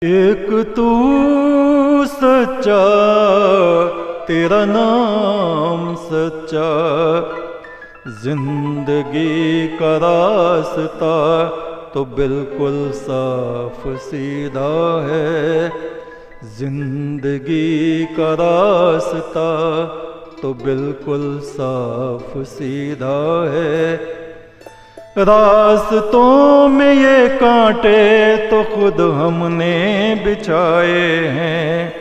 एक तू सच्चा, तेरा नाम सच्चा, जिंदगी का रास्ता तो बिल्कुल साफ सीधा है। जिंदगी का रास्ता तो बिल्कुल साफ सीधा है। रास्तों में ये कांटे तो खुद हमने बिछाए हैं।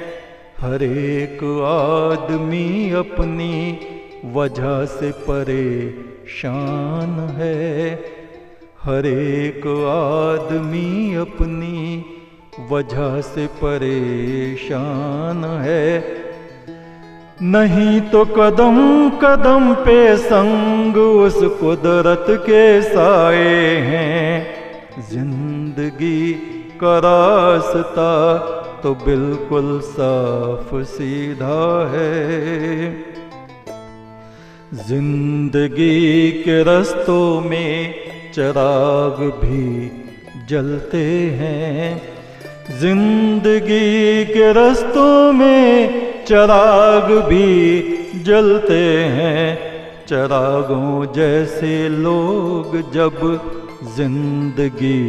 हर एक आदमी अपनी वजह से परेशान है। हर एक आदमी अपनी वजह से परेशान है। नहीं तो कदम कदम पे संग उस कुदरत के साए हैं। जिंदगी का रास्ता तो बिल्कुल साफ सीधा है। जिंदगी के रास्तों में चिराग भी जलते हैं। जिंदगी के रास्तों में चिराग भी जलते हैं। चिरागों जैसे लोग जब जिंदगी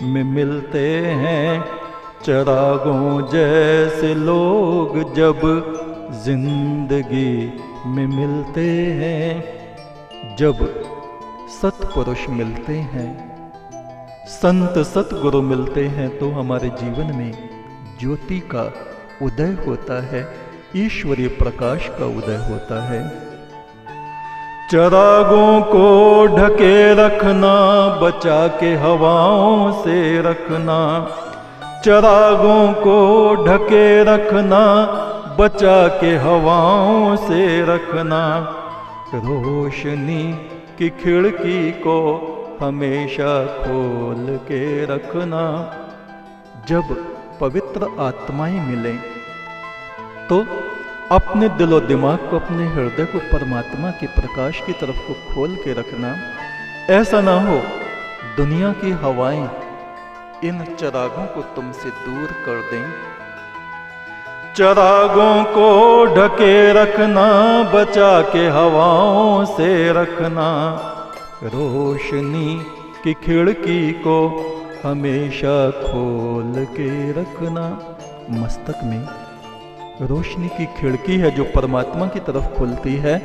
में मिलते हैं। चिरागों जैसे लोग जब जिंदगी में मिलते हैं। जब सत्पुरुष मिलते हैं, संत सतगुरु मिलते हैं तो हमारे जीवन में ज्योति का उदय होता है, ईश्वरीय प्रकाश का उदय होता है। चिरागों को ढके रखना, बचा के हवाओं से रखना। चिरागों को ढके रखना, बचा के हवाओं से रखना। रोशनी की खिड़की को हमेशा खोल के रखना। जब पवित्र आत्माएं मिलें तो अपने दिलो दिमाग को, अपने हृदय को परमात्मा के प्रकाश की तरफ को खोल के रखना। ऐसा ना हो दुनिया की हवाएं इन चिरागों को तुमसे दूर कर दें। चिरागों को ढके रखना, बचा के हवाओं से रखना। रोशनी की खिड़की को हमेशा खोल के रखना। मस्तक में रोशनी की खिड़की है जो परमात्मा की तरफ खुलती है।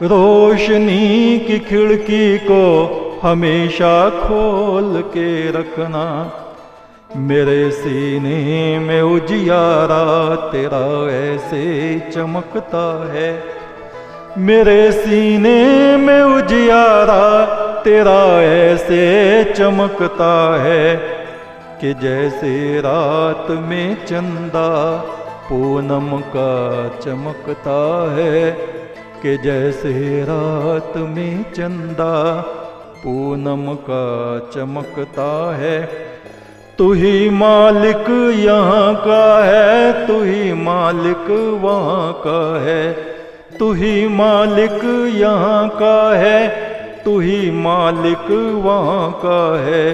रोशनी की खिड़की को हमेशा खोल के रखना। मेरे सीने में उजियारा तेरा ऐसे चमकता है। मेरे सीने में उजियारा तेरा ऐसे चमकता है कि जैसे रात में चंदा पूनम का चमकता है। कि जैसे रात में चंदा पूनम का चमकता है। तू ही मालिक यहाँ का है, तू ही मालिक वहाँ का है। तू ही मालिक यहाँ का है, तू ही मालिक वहाँ का है।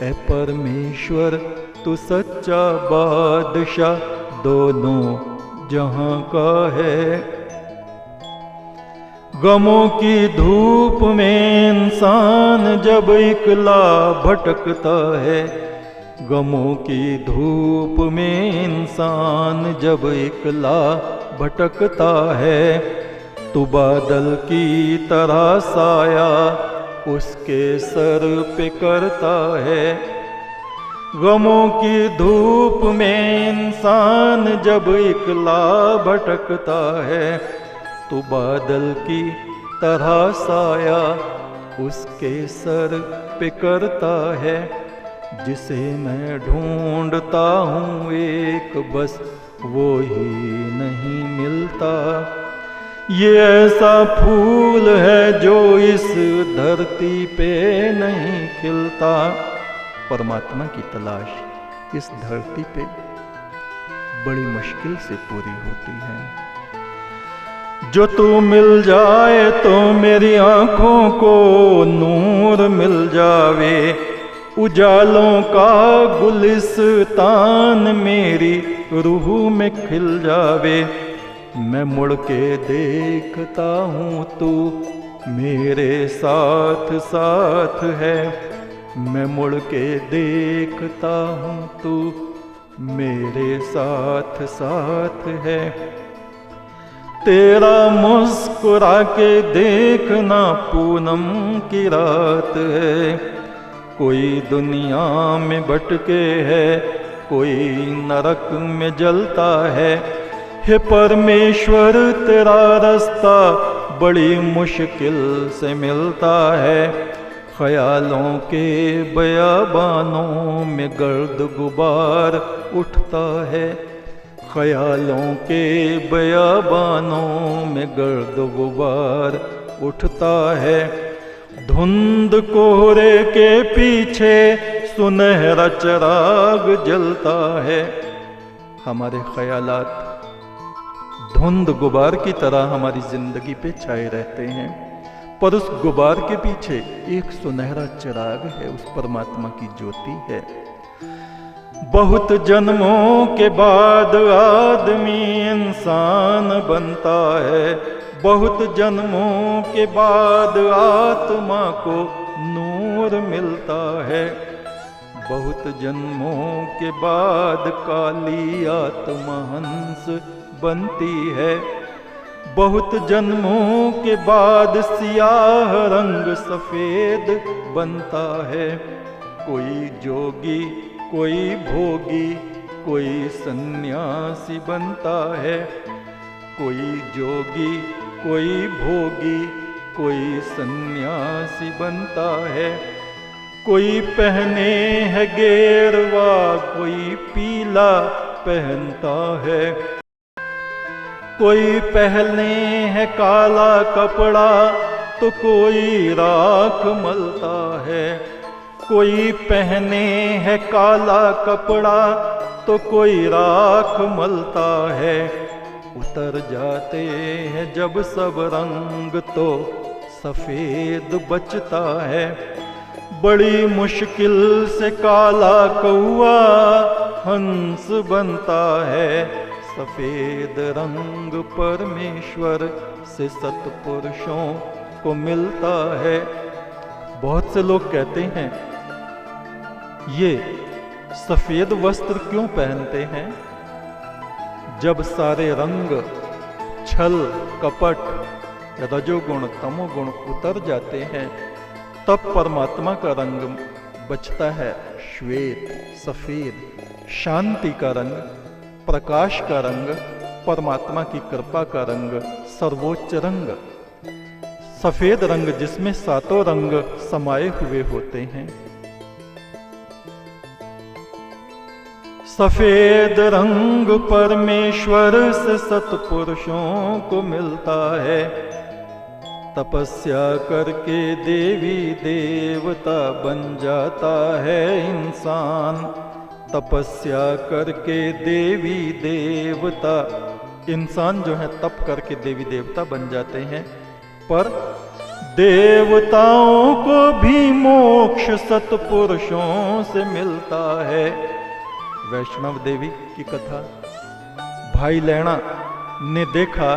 ऐ परमेश्वर तू सच्चा बादशाह दोनों जहां का है। गमों की धूप में इंसान जब इकला भटकता है। गमों की धूप में इंसान जब इकला भटकता है। तू बादल की तरह साया उसके सर पे करता है। गमों की धूप में इंसान जब इकला भटकता है। तो बादल की तरह साया उसके सर पे करता है। जिसे मैं ढूंढता हूँ एक बस वो ही नहीं मिलता। ये ऐसा फूल है जो इस धरती पे नहीं खिलता। परमात्मा की तलाश इस धरती पे बड़ी मुश्किल से पूरी होती है। जो तू मिल जाए तो मेरी आंखों को नूर मिल जावे। उजालों का गुलिस्तान मेरी रूह में खिल जावे। मैं मुड़ के देखता हूँ तू मेरे साथ साथ है। मैं मुड़ के देखता हूँ तू मेरे साथ साथ है। तेरा मुस्कुरा के देखना पूनम की रात है। कोई दुनिया में भटके है, कोई नरक में जलता है। हे परमेश्वर तेरा रास्ता बड़ी मुश्किल से मिलता है। ख्यालों के बयाबानों में गर्द गुबार उठता है। ख्यालों के बयाबानों में गर्द गुबार उठता है। धुंध कोहरे के पीछे सुनहरा चिराग जलता है। हमारे ख्यालात धुंध गुबार की तरह हमारी जिंदगी पे छाए रहते हैं, पर उस गुबार के पीछे एक सुनहरा चिराग है, उस परमात्मा की ज्योति है। बहुत जन्मों के बाद आदमी इंसान बनता है। बहुत जन्मों के बाद आत्मा को नूर मिलता है। बहुत जन्मों के बाद काली आत्मा हंस बनती है। बहुत जन्मों के बाद सियाह रंग सफेद बनता है। कोई जोगी, कोई भोगी, कोई सन्यासी बनता है। कोई जोगी, कोई भोगी, कोई सन्यासी बनता है। कोई पहने है गेरुआ, कोई पीला पहनता है। कोई पहने है काला कपड़ा तो कोई राख मलता है। कोई पहने है काला कपड़ा तो कोई राख मलता है। उतर जाते हैं जब सब रंग तो सफेद बचता है। बड़ी मुश्किल से काला कौआ हंस बनता है। सफेद रंग परमेश्वर से सत्पुरुषों को मिलता है। बहुत से लोग कहते हैं ये सफेद वस्त्र क्यों पहनते हैं? जब सारे रंग छल कपट रजोगुण तमोगुण उतर जाते हैं तब परमात्मा का रंग बचता है, श्वेत सफेद, शांति का रंग, प्रकाश का रंग, परमात्मा की कृपा का रंग, सर्वोच्च रंग, सफेद रंग जिसमें सातों रंग समाये हुए होते हैं। सफेद रंग परमेश्वर से सत्पुरुषों को मिलता है। तपस्या करके देवी देवता बन जाता है इंसान। तपस्या करके देवी देवता, इंसान जो है तप करके देवी देवता बन जाते हैं। पर देवताओं को भी मोक्ष सत्पुरुषों से मिलता है। वैष्णव देवी की कथा, भाई लैणा ने देखा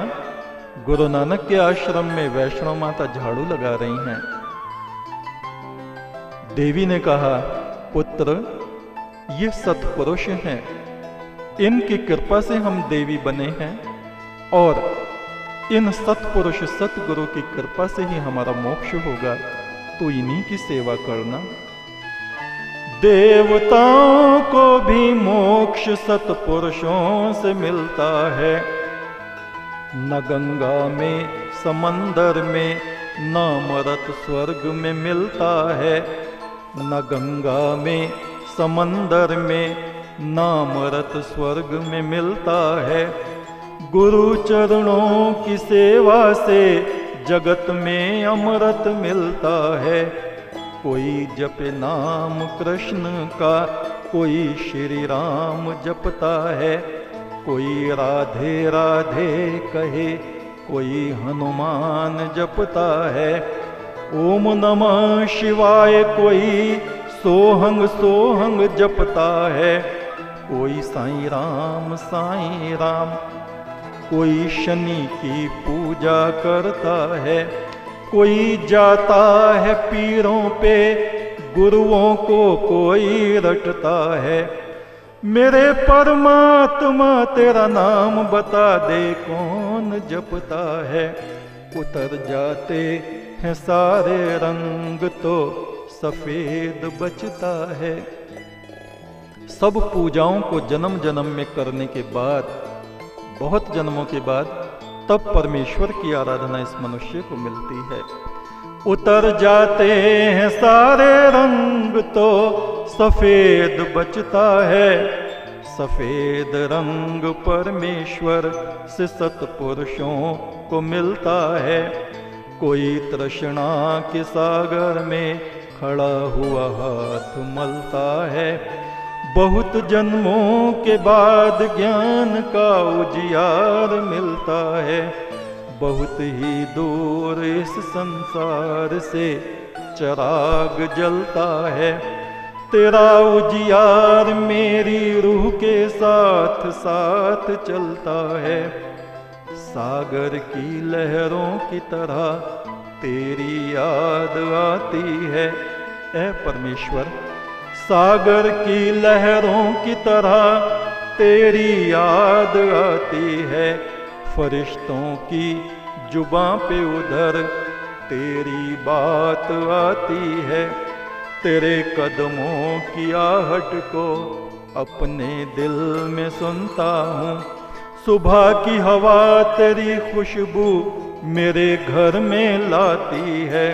गुरु नानक के आश्रम में वैष्णव माता झाड़ू लगा रही हैं। देवी ने कहा, पुत्र ये सत्पुरुष हैं, इनकी कृपा से हम देवी बने हैं और इन सत्पुरुष सतगुरु की कृपा से ही हमारा मोक्ष होगा, तो इन्हीं की सेवा करना। देवताओं को भी मोक्ष सत्पुरुषों से मिलता है। न गंगा में समंदर में न अमृत स्वर्ग में मिलता है। न गंगा में समंदर में न अमृत स्वर्ग में मिलता है। गुरु चरणों की सेवा से जगत में अमृत मिलता है। कोई जपे नाम कृष्ण का, कोई श्री राम जपता है। कोई राधे राधे कहे, कोई हनुमान जपता है। ओम नमः शिवाय कोई सोहंग सोहंग जपता है। कोई साईं राम, कोई शनि की पूजा करता है, कोई जाता है पीरों पे, गुरुओं को कोई रटता है। मेरे परमात्मा तेरा नाम बता दे, कौन जपता है। उतर जाते हैं सारे रंग तो सफेद बचता है। सब पूजाओं को जन्म जन्म में करने के बाद, बहुत जन्मों के बाद, तब परमेश्वर की आराधना इस मनुष्य को मिलती है। उतर जाते हैं सारे रंग तो सफेद बचता है। सफेद रंग परमेश्वर से सतपुरुषों को मिलता है। कोई तृष्णा के सागर में खड़ा हुआ हाथ मलता है। बहुत जन्मों के बाद ज्ञान का उजियार मिलता है। बहुत ही दूर इस संसार से चिराग जलता है। तेरा उजियार मेरी रूह के साथ साथ चलता है। सागर की लहरों की तरह तेरी याद आती है। ऐ परमेश्वर, सागर की लहरों की तरह तेरी याद आती है। फरिश्तों की जुबां पे उधर तेरी बात आती है। तेरे कदमों की आहट को अपने दिल में सुनता हूँ। सुबह की हवा तेरी खुशबू मेरे घर में लाती है।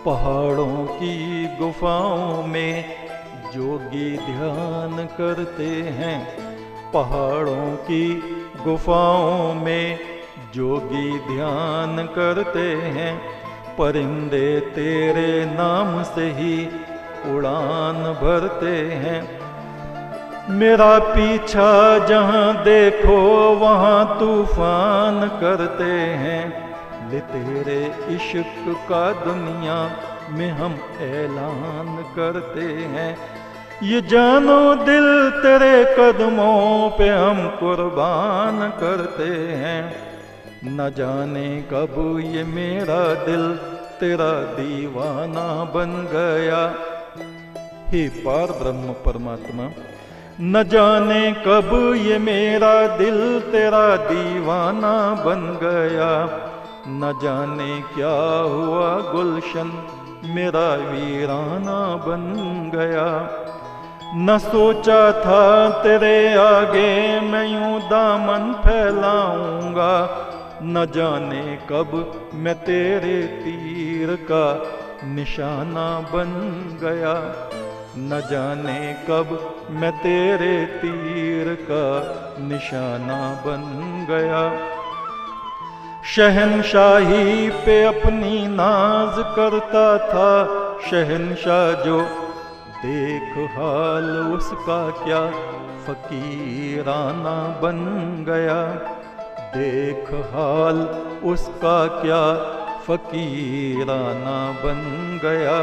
पहाड़ों की गुफाओं में जोगी ध्यान करते हैं। पहाड़ों की गुफाओं में जोगी ध्यान करते हैं। परिंदे तेरे नाम से ही उड़ान भरते हैं। मेरा पीछा जहाँ देखो वहाँ तूफान करते हैं। ले तेरे इश्क का दुनिया में हम ऐलान करते हैं। ये जानो दिल तेरे कदमों पे हम कुर्बान करते हैं। न जाने कब ये मेरा दिल तेरा दीवाना बन गया। हे पार ब्रह्म परमात्मा, न जाने कब ये मेरा दिल तेरा दीवाना बन गया। न जाने क्या हुआ गुलशन मेरा वीराना बन गया। न सोचा था तेरे आगे मैं यूं दामन फैलाऊंगा। न जाने कब मैं तेरे तीर का निशाना बन गया। न जाने कब मैं तेरे तीर का निशाना बन गया। शहनशाही पे अपनी नाज करता था शहनशाह जो, देख हाल उसका क्या फकीराना बन गया। देख हाल उसका क्या फकीराना बन गया।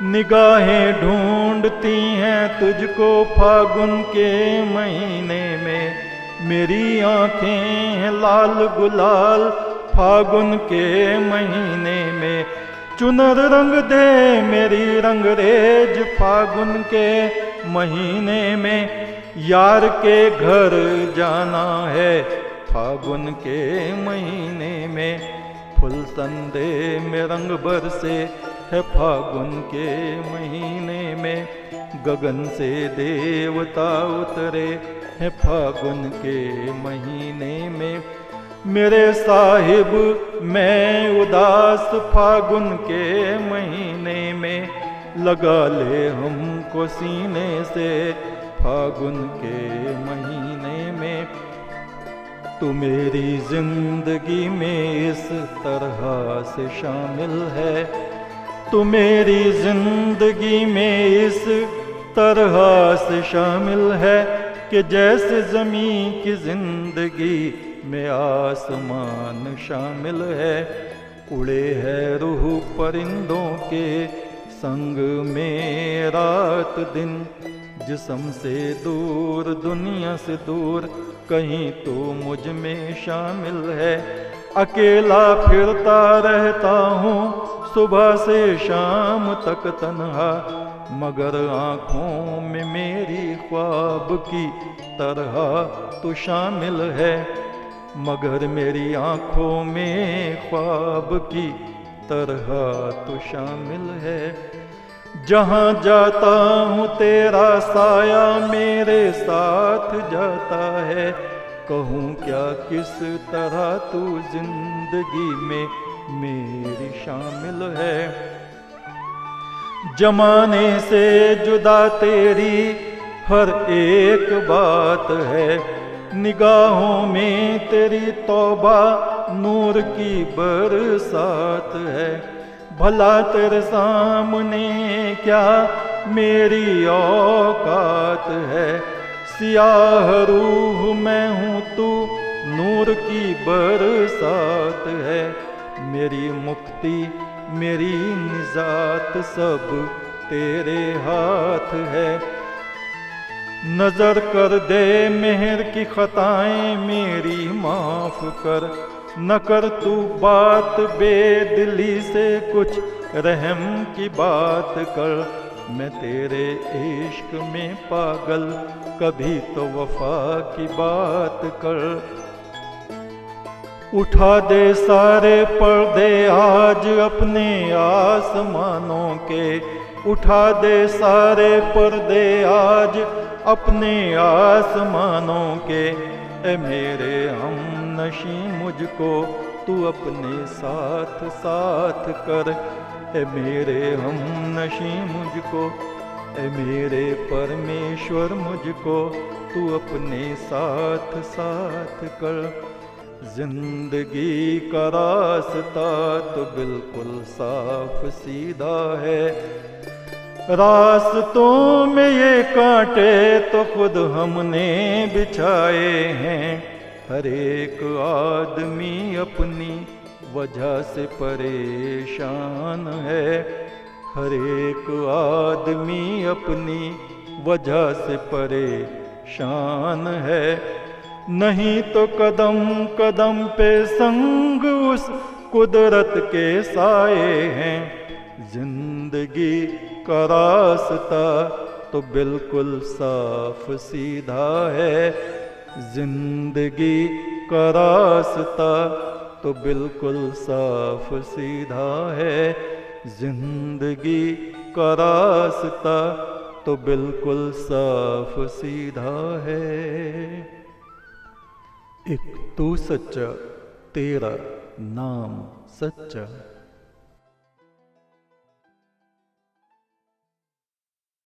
निगाहें ढूंढती हैं तुझको फागुन के महीने में। मेरी आंखें हैं लाल गुलाल फागुन के महीने में। चुनर रंग दे मेरी रंगरेज फागुन के महीने में। यार के घर जाना है फागुन के महीने में। फुल संदे में रंग बरसे है फागुन के महीने में। गगन से देवता उतरे है फागुन के महीने में। मेरे साहिब मैं उदास फागुन के महीने में। लगा ले हमको सीने से फागुन के महीने में। तू मेरी जिंदगी में इस तरह से शामिल है। तू मेरी जिंदगी में इस तरह से शामिल है कि जैसे ज़मीं की जिंदगी में आसमान शामिल है। उड़े है रूह परिंदों के संग में रात दिन, जिस्म से दूर दुनिया से दूर, कहीं तो मुझ में शामिल है। अकेला फिरता रहता हूँ सुबह से शाम तक तन्हा, मगर आँखों में मेरी ख्वाब की तरह तो शामिल है, मगर मेरी आँखों में ख्वाब की तरह तो शामिल है। जहाँ जाता हूँ तेरा साया मेरे साथ जाता है, कहूँ क्या किस तरह तू जिंदगी में मेरी शामिल है। जमाने से जुदा तेरी हर एक बात है, निगाहों में तेरी तौबा नूर की बरसात है। भला तेरे सामने क्या मेरी औकात है, सियाह रूह मैं हूँ तू नूर की बरसात है। मेरी मुक्ति मेरी निजात सब तेरे हाथ है। नजर कर दे मेहर की खताएं मेरी माफ कर, न कर तू बात बेदिली से कुछ रहम की बात कर। मैं तेरे इश्क में पागल, कभी तो वफा की बात कर। उठा दे सारे पर्दे आज अपने आसमानों के, उठा दे सारे पर्दे आज अपने आसमानों के। ए मेरे हमनशी मुझको तू अपने साथ साथ कर, ए मेरे हमनशी मुझको, ए मेरे परमेश्वर मुझको तू अपने साथ साथ कर। जिंदगी का रास्ता तो बिल्कुल साफ सीधा है, रास्तों में ये कांटे तो खुद हमने बिछाए हैं। हर एक आदमी अपनी वजह से परेशान है, हर एक आदमी अपनी वजह से परेशान है। नहीं तो कदम कदम पे संग उस कुदरत के साए हैं। जिंदगी का रास्ता तो बिल्कुल साफ सीधा है, जिंदगी का रास्ता तो बिल्कुल साफ सीधा है, जिंदगी का रास्ता तो बिल्कुल साफ सीधा है। एक तू सच्चा, तेरा नाम सच्चा।